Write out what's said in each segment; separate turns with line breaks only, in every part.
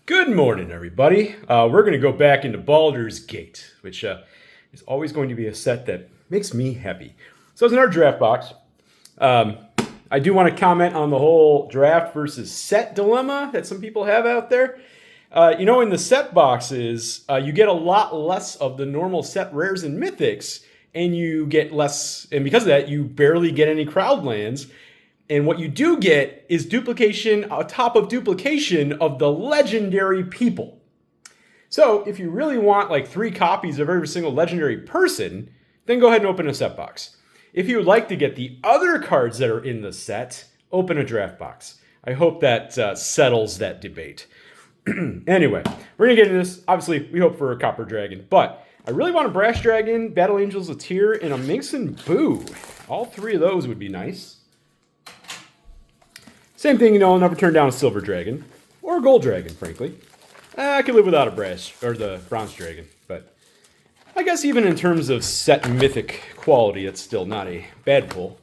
Good morning, everybody. We're going to go back into Baldur's Gate, which is always going to be a set that makes me happy. So it's in our draft box. I do want to comment on the whole draft versus set dilemma that some people have out there. In the set boxes, you get a lot less of the normal set rares and mythics, and you get less, and because of that, you barely get any crowd lands. And what you do get is duplication on top of duplication of the legendary people. So if you really want like 3 copies of every single legendary person, then go ahead and open a set box. If you would like to get the other cards that are in the set, open a draft box. I hope that settles that debate. Anyway, we're going to get into this. Obviously, we hope for a Copper Dragon, but I really want a Brash Dragon, Battle Angels of Tyr, and a Minx and Boo. All 3 of those would be nice. Same thing, I'll never turn down a Silver Dragon. Or a Gold Dragon, frankly. I could live without a Brash, or the Bronze Dragon. But I guess even in terms of set mythic quality, it's still not a bad pull.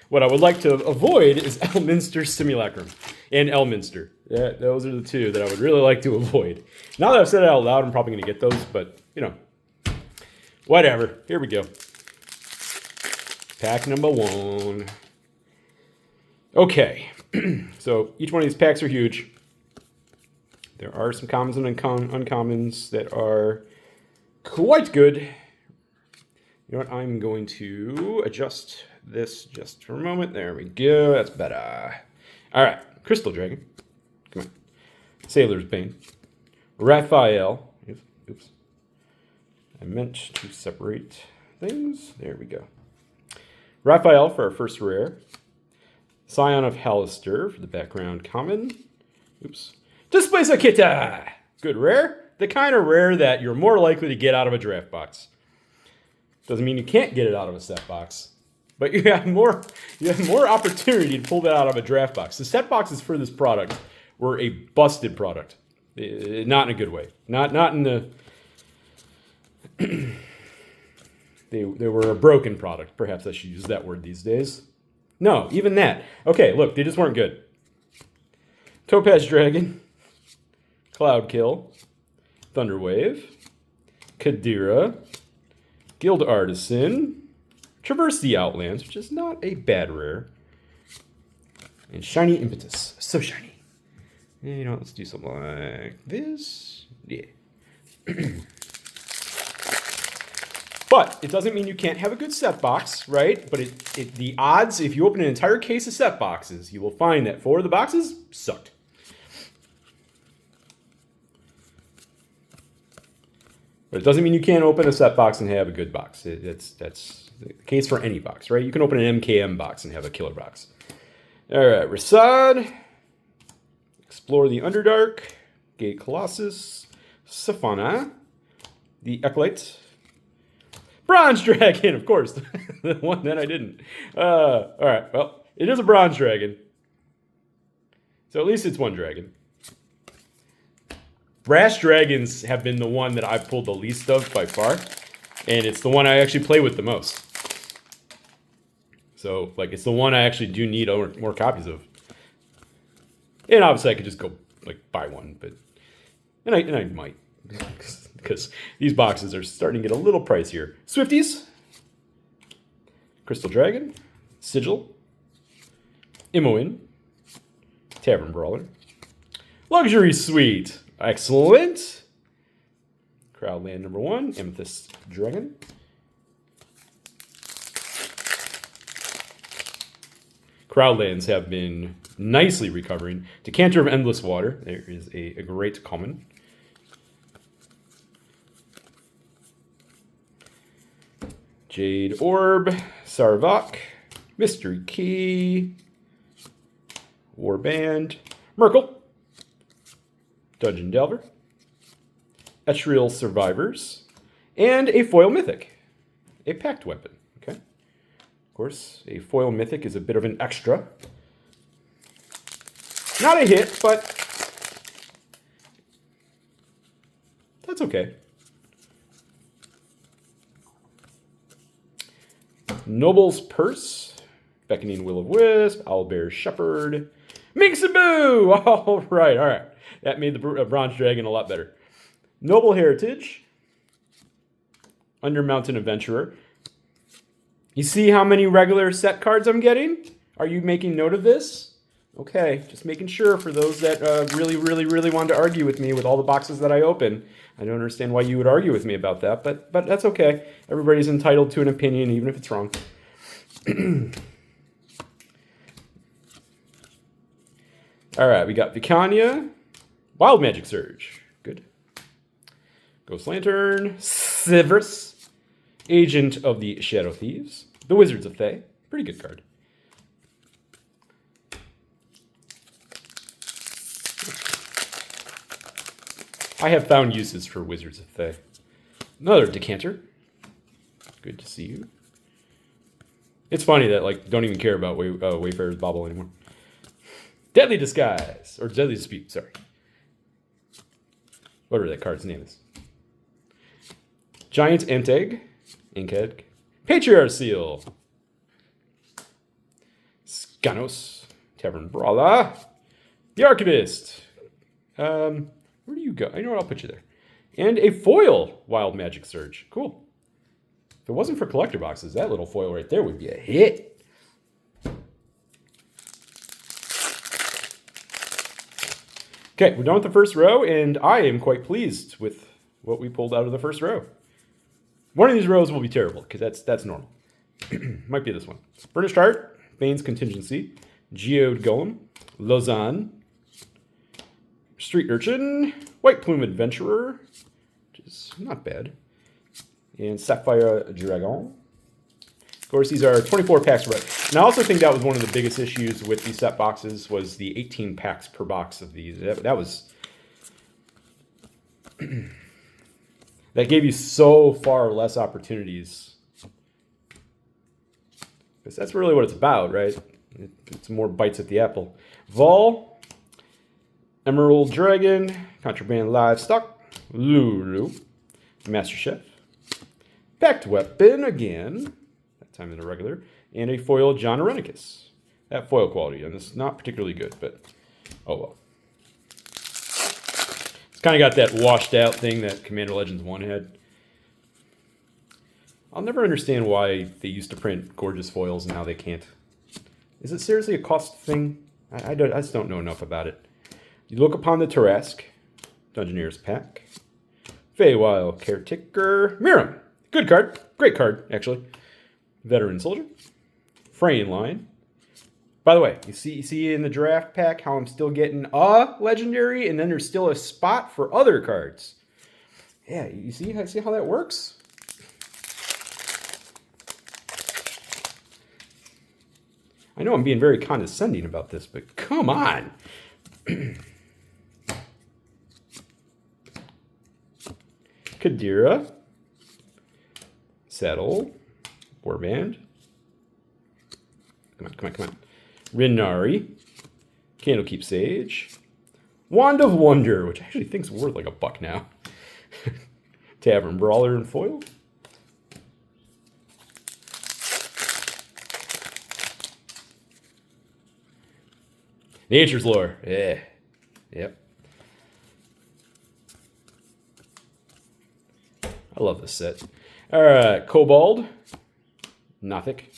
What I would like to avoid is Elminster Simulacrum. And Elminster. Yeah, those are the 2 that I would really like to avoid. Now that I've said it out loud, I'm probably going to get those, but, whatever. Here we go. Pack number 1. Okay. So each one of these packs are huge. There are some commons and uncommons that are quite good. You know what? I'm going to adjust this just for a moment. There we go. That's better. All right. Crystal Dragon. Come on. Sailor's Bane. Raphael. Oops. I meant to separate things. There we go. Raphael for our first rare. Scion of Halaster for the background common. Oops. Displace Akita! Good rare. The kind of rare that you're more likely to get out of a draft box. Doesn't mean you can't get it out of a set box. But you have more opportunity to pull that out of a draft box. The set boxes for this product were a busted product. Not in a good way. Not in the... They were a broken product. Perhaps I should use that word these days. No, even that. Okay, look, they just weren't good. Topaz Dragon, Cloudkill, Thunderwave, Kadira, Guild Artisan, Traverse the Outlands, which is not a bad rare, and Shiny Impetus. So shiny. Let's do something like this. Yeah. But it doesn't mean you can't have a good set box, right? But the odds, if you open an entire case of set boxes, you will find that 4 of the boxes sucked. But it doesn't mean you can't open a set box and have a good box. That's the case for any box, right? You can open an MKM box and have a killer box. All right, Rasad, Explore the Underdark, Gate Colossus, Safana, the Acolyte, Bronze Dragon, of course. The one that I didn't. All right, well, it is a Bronze Dragon. So at least it's one dragon. Brash Dragons have been the one that I've pulled the least of by far. And it's the one I actually play with the most. So, it's the one I actually do need more copies of. And obviously I could just go, buy one. And I might. Because these boxes are starting to get a little pricier. Swifties, Crystal Dragon, Sigil, Imoen, Tavern Brawler, Luxury Suite, excellent. Crowdland number 1, Amethyst Dragon. Crowdlands have been nicely recovering. Decanter of Endless Water, there is a great common. Jade Orb, Sarvok, Mystery Key, Warband, Merkle, Dungeon Delver, Etrial Survivors, and a Foil Mythic, a Pact Weapon. Okay, of course, a Foil Mythic is a bit of an extra. Not a hit, but that's okay. Noble's Purse, Beckoning Will of Wisp, Owlbear Shepherd, Mixaboo! All right. That made the Bronze Dragon a lot better. Noble Heritage. Undermountain Adventurer. You see how many regular set cards I'm getting? Are you making note of this? Okay, just making sure for those that really wanted to argue with me with all the boxes that I open. I don't understand why you would argue with me about that, but that's okay. Everybody's entitled to an opinion, even if it's wrong. All right, we got Vicania, Wild Magic Surge, good. Ghost Lantern, Severus, Agent of the Shadow Thieves, the Wizards of Thay, pretty good card. I have found uses for Wizards of Thay. Another Decanter. Good to see you. It's funny that like don't even care about Wayfarer's Bauble anymore. Deadly Disguise or Deadly Dispute. Sorry, whatever that card's name is. Giant Enteg, Inkhead, Patriarch Seal, Skanos, Tavern Brawler, the Archivist. Where do you go? I know what, I'll put you there. And a foil Wild Magic Surge. Cool. If it wasn't for collector boxes, that little foil right there would be a hit. Okay, we're done with the first row, and I am quite pleased with what we pulled out of the first row. One of these rows will be terrible, because that's normal. Might be this one. Burnished Heart, Bane's Contingency, Geode Golem, Lausanne, Street Urchin, White Plume Adventurer, which is not bad, and Sapphire Dragon. Of course, these are 24 packs right. And I also think that was one of the biggest issues with these set boxes was the 18 packs per box of these. That was... that gave you so far less opportunities. Because that's really what it's about, right? It's more bites at the apple. Vol... Emerald Dragon, Contraband Livestock, Lulu, Master Chef, Packed Weapon again, that time in a regular, and a foil John Arenicus. That foil quality, and it's not particularly good, but oh well. It's kind of got that washed out thing that Commander Legends 1 had. I'll never understand why they used to print gorgeous foils and now they can't. Is it seriously a cost thing? I just don't know enough about it. You look upon the Tarrasque, Dungeoneer's Pack, Feywild Caretaker, Miram, good card, great card, actually. Veteran Soldier, Fraying Line. By the way, you see in the draft pack how I'm still getting a legendary, and then there's still a spot for other cards. Yeah, you see how that works? I know I'm being very condescending about this, but come on. Kadira, Saddle, Warband. Come on. Rinari, Candlekeep Sage, Wand of Wonder, which I actually think's worth like $1 now. Tavern Brawler and foil. Nature's Lore. Yeah. Yep. I love this set. All right. Kobold. Nothic.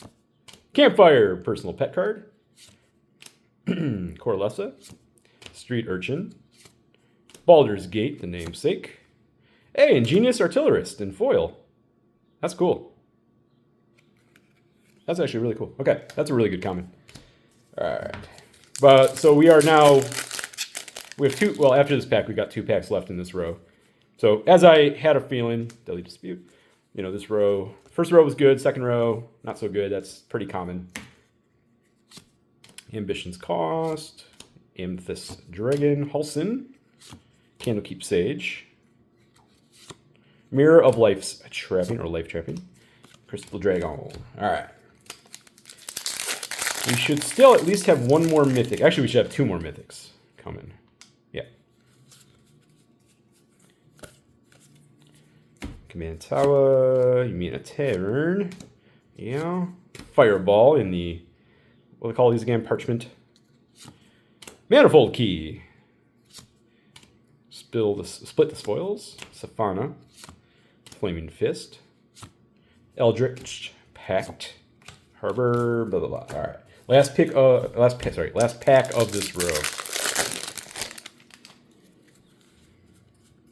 Campfire. Personal pet card. Corlessa. Street Urchin. Baldur's Gate, the namesake. Hey, Ingenious Artillerist in foil. That's cool. That's actually really cool. Okay, that's a really good comment. All right. But so we are now, we have two, well, after this pack, we got 2 packs left in this row. So as I had a feeling, Deadly Dispute, you know, this row, first row was good, second row, not so good. That's pretty common. Ambition's Cost, Amethyst Dragon, Hulson, Candlekeep Sage, Mirror of Life's Trapping, or Life Trapping, Crystal Dragon. All right. We should still at least have 1 more mythic. Actually, we should have 2 more mythics coming. Yeah. Command Tower. You mean a Tavern. Yeah. Fireball in the, what do they call these again? Parchment. Manifold Key. Split the Spoils. Safana. Flaming Fist. Eldritch Pact. Harbor. Blah blah blah. All right. Last pack of this row.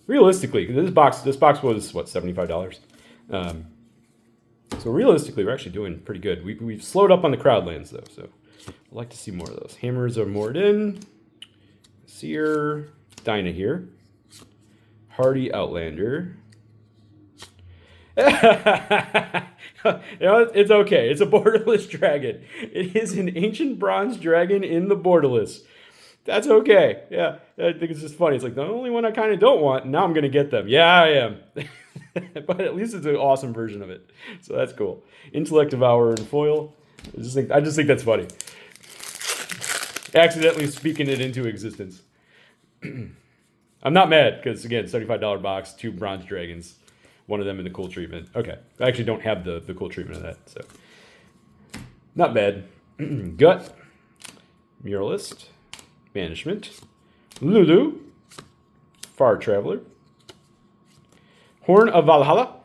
Realistically, this box was what, $75. So realistically, we're actually doing pretty good. We've slowed up on the crowd lands though, so I'd like to see more of those. Hammers are moored in. Seer, Dinah here. Hardy Outlander. You know, it's okay. It's a borderless dragon. It is an ancient bronze dragon in the borderless. That's okay. Yeah, I think it's just funny. It's like the only one I kind of don't want. Now I'm going to get them. Yeah, I am. But at least it's an awesome version of it. So that's cool. Intellect Devourer and foil. I just think that's funny. Accidentally speaking it into existence. I'm not mad because, again, $75 box, 2 bronze dragons, one of them in the cool treatment. Okay, I actually don't have the cool treatment of that, so not bad. Gut, Muralist, Banishment, Lulu, Far Traveler, Horn of Valhalla,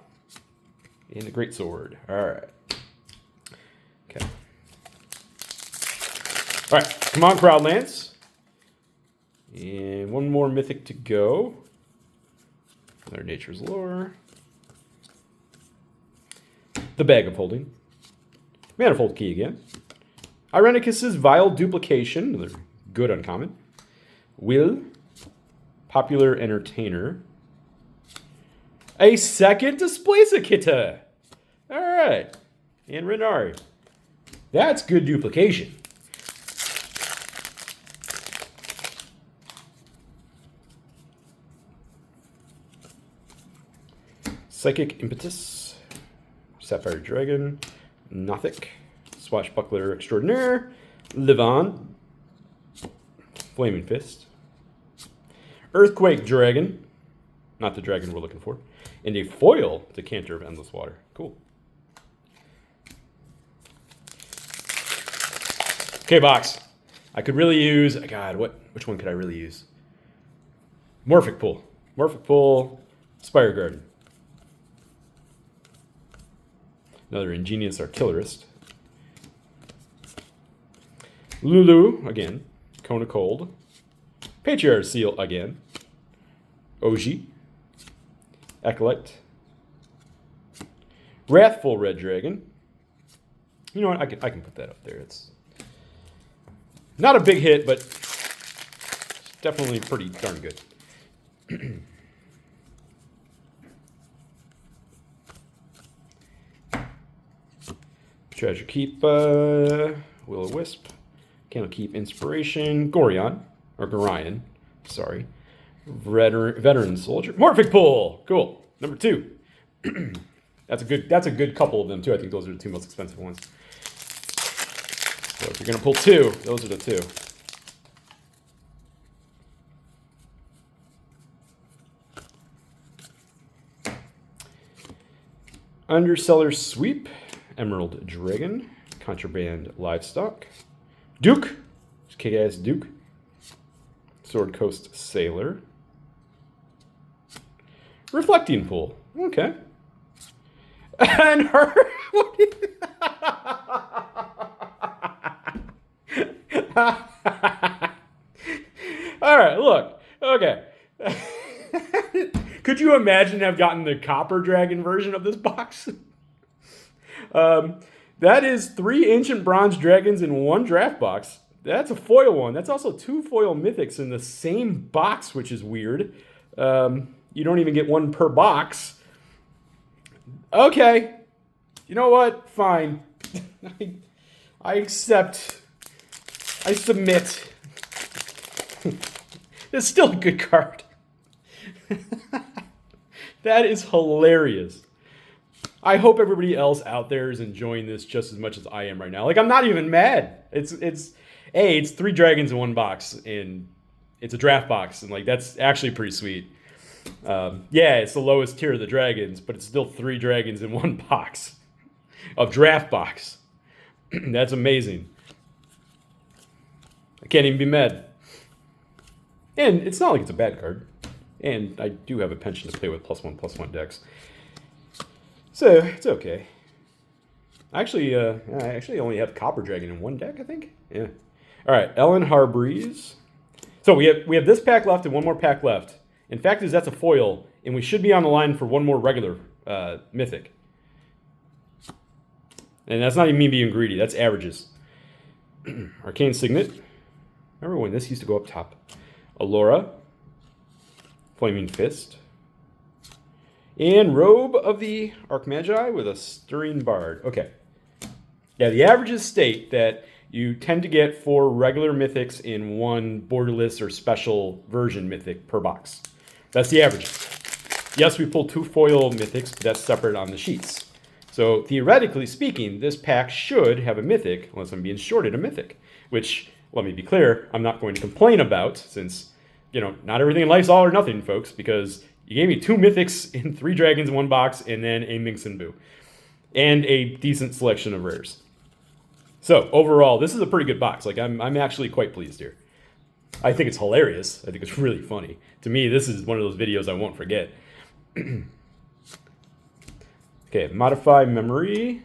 and the Great Sword. All right. Okay. All right, come on, Crowdlands. And one more mythic to go. Another Nature's Lore. The Bag of Holding. Manifold Key again. Irenicus's Vile Duplication. Another good uncommon. Will. Popular Entertainer. A second Displacer. All right. And Renari. That's good duplication. Psychic Impetus, Sapphire Dragon, Nothic, Swashbuckler Extraordinaire, Livon, Flaming Fist, Earthquake Dragon, not the dragon we're looking for, and a foil Decanter of Endless Water. Cool. Okay, box. I could really use, God, which one could I really use? Morphic Pool, Spire Garden. Another Ingenious Artillerist. Lulu, again. Cone of Cold. Patriarch Seal, again. Oji. Acolyte. Wrathful Red Dragon. You know what? I can put that up there. It's not a big hit, but definitely pretty darn good. Treasure Keep, Will-O-Wisp, Candlekeep Inspiration, Gorion, sorry. Veteran Soldier, Morphic Pool, cool. Number 2. That's a good couple of them too. I think those are the 2 most expensive ones. So if you're gonna pull 2, those are the 2. Underseller Sweep. Emerald Dragon, Contraband Livestock, Duke, kick-ass Duke, Sword Coast Sailor, Reflecting Pool, okay, and her. All right, look, okay. Could you imagine have gotten the Copper Dragon version of this box? That is 3 Ancient Bronze Dragons in 1 draft box. That's a foil one. That's also 2 foil mythics in the same box, which is weird. You don't even get 1 per box. Okay. You know what? Fine. I accept. I submit. It's still a good card. That is hilarious. I hope everybody else out there is enjoying this just as much as I am right now. Like, I'm not even mad. It's 3 dragons in 1 box, and it's a draft box, and like that's actually pretty sweet. Yeah, it's the lowest tier of the dragons, but it's still 3 dragons in 1 box of draft box. That's amazing. I can't even be mad. And it's not like it's a bad card. And I do have a penchant to play with +1/+1 decks. So it's okay. I actually only have Copper Dragon in one deck, I think. Yeah. All right, Ellen Harbreeze. So we have this pack left and one more pack left. In fact, that's a foil, and we should be on the line for one more regular mythic. And that's not even me being greedy. That's averages. Arcane Signet. Remember when this used to go up top? Allura. Flaming Fist. And Robe of the Archmagi with a Stirring Bard. Okay. Yeah, the averages state that you tend to get 4 regular mythics in 1 borderless or special version mythic per box. That's the average. Yes, we pull 2 foil mythics, but that's separate on the sheets. So theoretically speaking, this pack should have a mythic, unless I'm being shorted a mythic, which, let me be clear, I'm not going to complain about, since, not everything in life's all or nothing, folks, because you gave me 2 mythics in 3 dragons in 1 box, and then a Minx and Boo. And a decent selection of rares. So, overall, this is a pretty good box. Like, I'm actually quite pleased here. I think it's hilarious. I think it's really funny. To me, this is one of those videos I won't forget. Okay, Modify Memory.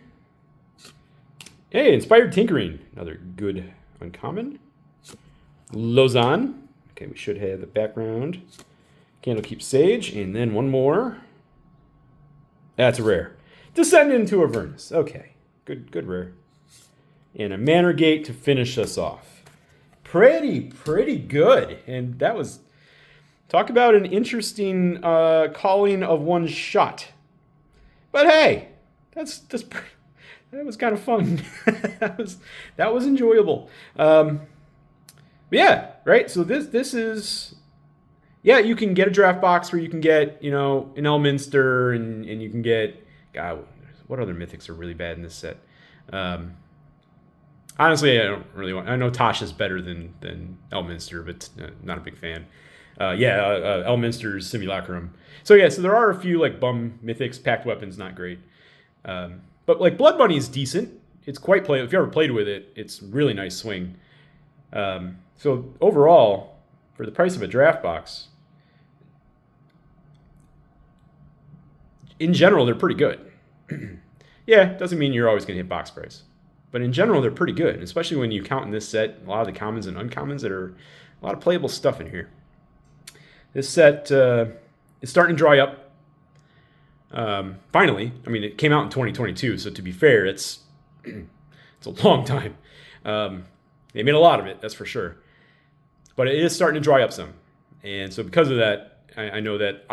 Hey, Inspired Tinkering. Another good uncommon. Lausanne. Okay, we should have the background. Candlekeep Sage. And then one more. That's a rare. Descend into Avernus. Okay, good rare. And a Manor Gate to finish us off. Pretty good. And that was... Talk about an interesting calling of one shot. But hey, that was kind of fun. that was enjoyable. Yeah, right. So this is, yeah, you can get a draft box where you can get an Elminster and you can get, God, what other mythics are really bad in this set? Honestly, I don't really want. I know Tasha's better than Elminster, but not a big fan. Elminster's Simulacrum. So there are a few like bum mythics. Packed Weapon's not great, but like Blood Bunny's decent. It's quite playable. If you ever played with it, it's really nice swing. So overall, for the price of a draft box, in general, they're pretty good. Yeah, doesn't mean you're always going to hit box price, but in general, they're pretty good, especially when you count in this set a lot of the commons and uncommons that are a lot of playable stuff in here. This set is starting to dry up. Finally, I mean, it came out in 2022, so to be fair, it's a long time. They made a lot of it, that's for sure. But it is starting to dry up some. And so because of that, I know that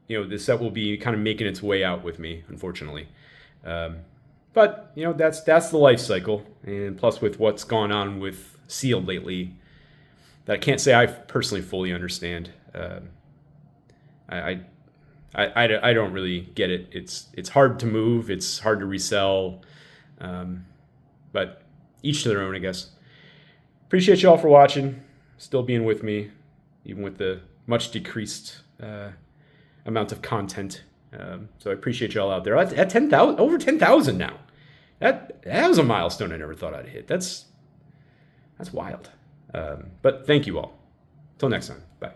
this set will be kind of making its way out with me, unfortunately. But, that's the life cycle. And plus with what's gone on with Sealed lately, that I can't say I personally fully understand. I don't really get it. It's hard to move. It's hard to resell. But each to their own, I guess. Appreciate you all for watching. Still being with me, even with the much decreased amount of content. So I appreciate you all out there. At 10,000, over 10,000 now. That was a milestone I never thought I'd hit. That's wild. But thank you all. Till next time. Bye.